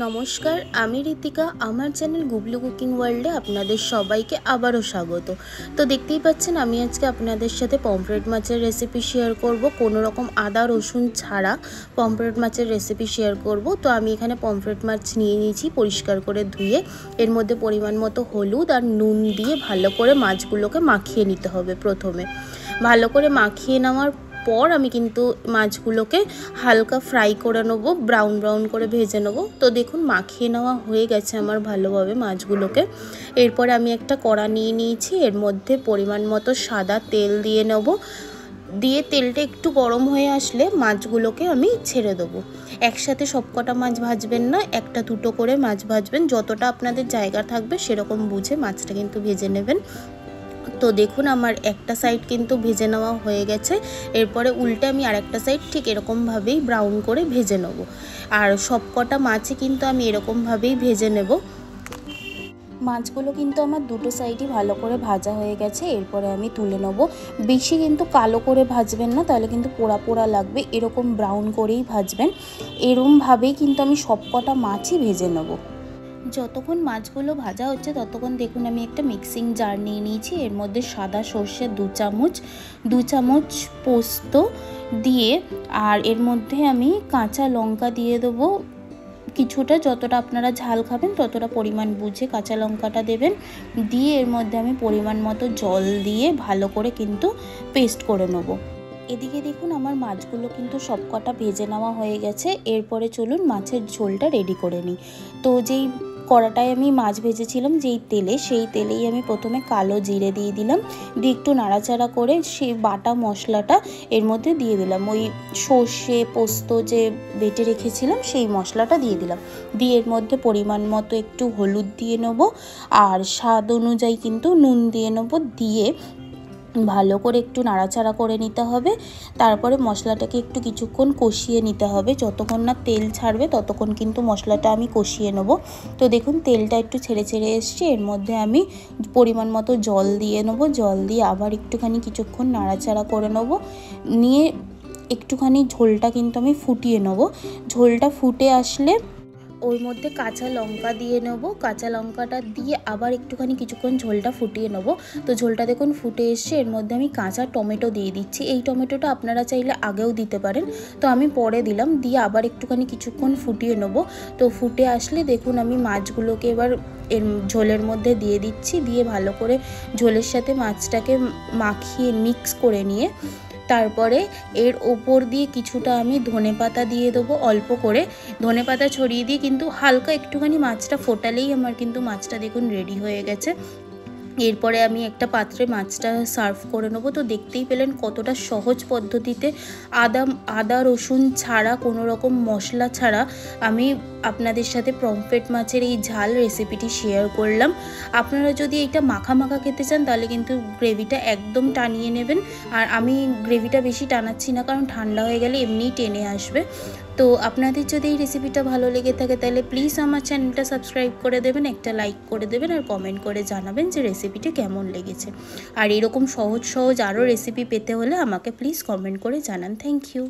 নমস্কার, আমি ঋতিকা। আমার চ্যানেল গুবলু কুকিং ওয়ার্ল্ডে আপনাদের সবাইকে আবারও স্বাগত। তো দেখতেই পাচ্ছেন, আমি আজকে আপনাদের সাথে পমফ্রেট মাছের রেসিপি শেয়ার করব। কোনো রকম আদা রসুন ছাড়া পমফ্রেট মাছের রেসিপি শেয়ার করব। তো আমি এখানে পমফ্রেট মাছ নিয়ে নিয়েছি পরিষ্কার করে ধুয়ে। এর মধ্যে পরিমাণ মতো হলুদ আর নুন দিয়ে ভালো করে মাছগুলোকে মাখিয়ে নিতে হবে। প্রথমে ভালো করে মাখিয়ে নেওয়ার পর আমি কিন্তু মাছগুলোকে হালকা ফ্রাই করে নেবো, ব্রাউন ব্রাউন করে ভেজে নেবো। তো দেখুন, মাখিয়ে নেওয়া হয়ে গেছে আমার ভালোভাবে মাছগুলোকে। এরপরে আমি একটা কড়া নিয়ে নিয়েছি, এর মধ্যে পরিমাণ মতো সাদা তেল দিয়ে নেব। দিয়ে তেলটা একটু গরম হয়ে আসলে মাছগুলোকে আমি ছেড়ে দেবো। একসাথে সবকটা মাছ ভাজবেন না, একটা দুটো করে মাছ ভাজবেন। যতটা আপনাদের জায়গা থাকবে সেরকম বুঝে মাছটা কিন্তু ভেজে নেবেন। তো দেখুন, আমার একটা সাইড কিন্তু ভেজে নেওয়া হয়ে গেছে। এরপরে উল্টে আমি আরেকটা সাইড ঠিক এরকমভাবেই ব্রাউন করে ভেজে নেব। আর সবকটা মাছই কিন্তু আমি এরকমভাবেই ভেজে নেব। মাছগুলো কিন্তু আমার দুটো সাইডই ভালো করে ভাজা হয়ে গেছে। এরপরে আমি তুলে নেব। বেশি কিন্তু কালো করে ভাজবেন না, তাহলে কিন্তু পোড়া পোড়া লাগবে। এরকম ব্রাউন করেই ভাজবেন। এরকমভাবেই কিন্তু আমি সবকটা মাছই ভেজে নেব। যতক্ষণ মাছগুলো ভাজা হচ্ছে ততক্ষণ দেখুন, আমি একটা মিক্সিং জার নিয়ে নিয়েছি। এর মধ্যে সাদা সর্ষে 2 চামচ পোস্ত দিয়ে, আর এর মধ্যে আমি কাঁচা লঙ্কা দিয়ে দেবো কিছুটা। যতটা আপনারা ঝাল খাবেন ততটা পরিমাণ বুঝে কাঁচা লঙ্কাটা দেবেন। দিয়ে এর মধ্যে আমি পরিমাণ মতো জল দিয়ে ভালো করে কিন্তু পেস্ট করে নেব। এদিকে দেখুন, আমার মাছগুলো কিন্তু সবকটা ভেজে নেওয়া হয়ে গেছে। এরপরে চলুন মাছের ঝোলটা রেডি করে নিই। তো যেই কড়াটায় আমি মাছ ভেজেছিলাম যেই তেলে, সেই তেলেই আমি প্রথমে কালো জিরে দিয়ে দিলাম। দিয়ে একটু নাড়াচাড়া করে সেই বাটা মশলাটা এর মধ্যে দিয়ে দিলাম। ওই সর্ষে পোস্ত যে বেটে রেখেছিলাম সেই মশলাটা দিয়ে দিলাম। দিয়ে এর মধ্যে পরিমাণ মতো একটু হলুদ দিয়ে নেব, আর স্বাদ অনুযায়ী কিন্তু নুন দিয়ে নেব। দিয়ে ভালো করে একটু নাড়াচাড়া করে নিতে হবে। তারপরে মশলাটাকে একটু কিছুক্ষণ কষিয়ে নিতে হবে। যতক্ষণ না তেল ছাড়বে ততক্ষণ কিন্তু মশলাটা আমি কষিয়ে নেব। তো দেখুন, তেলটা একটু ছেড়ে ছেড়ে এসছে। এর মধ্যে আমি পরিমাণ মতো জল দিয়ে নেব। জল দিয়ে আবার একটুখানি কিছুক্ষণ নাড়াচাড়া করে নেব। নিয়ে একটুখানি ঝোলটা কিন্তু আমি ফুটিয়ে নেব। ঝোলটা ফুটে আসলে ওর মধ্যে কাঁচা লঙ্কা দিয়ে নেব। কাঁচা লঙ্কাটা দিয়ে আবার একটুখানি কিছুক্ষণ ঝোলটা ফুটিয়ে নেব। তো ঝোলটা দেখুন ফুটে এসছে। এর মধ্যে আমি কাঁচা টমেটো দিয়ে দিচ্ছি। এই টমেটোটা আপনারা চাইলে আগেও দিতে পারেন, তো আমি পরে দিলাম। দিয়ে আবার একটুখানি কিছুক্ষণ ফুটিয়ে নেব। তো ফুটে আসলে দেখুন, আমি মাছগুলোকে এবার এর ঝোলের মধ্যে দিয়ে দিচ্ছি। দিয়ে ভালো করে ঝোলের সাথে মাছটাকে মাখিয়ে মিক্স করে নিয়ে তারপরে এর ওপর দিয়ে কিছুটা আমি ধনেপাতা দিয়ে দেবো। অল্প করে ধনেপাতা ছড়িয়ে দিয়ে কিন্তু হালকা একটুখানি মাছটা ফোটালেই আমার কিন্তু মাছটা দেখুন রেডি হয়ে গেছে। এরপরে আমি একটা পাত্রে মাছটা সার্ভ করে নেবো। তো দেখতেই পেলেন কতটা সহজ পদ্ধতিতে আদা রসুন ছাড়া, কোনো রকম মশলা ছাড়া আমি আপনাদের সাথে পমফ্রেট মাছের এই ঝাল রেসিপিটি শেয়ার করলাম। আপনারা যদি এটা মাখা মাখা খেতে চান তাহলে কিন্তু গ্রেভিটা একদম টানিয়ে নেবেন। আর আমি গ্রেভিটা বেশি টানাচ্ছি না, কারণ ঠান্ডা হয়ে গেলে এমনিই টেনে আসবে। তো আপনাদের যদি এই রেসিপিটা ভালো লেগে থাকে তাহলে প্লিজ আমার চ্যানেলটা সাবস্ক্রাইব করে দেবেন, একটা লাইক করে দেবেন, আর কমেন্ট করে জানাবেন যে রেসিপিটা কেমন লেগেছে। আর এরকম সহজ সহজ আরও রেসিপি পেতে হলে আমাকে প্লিজ কমেন্ট করে জানান। Thank you.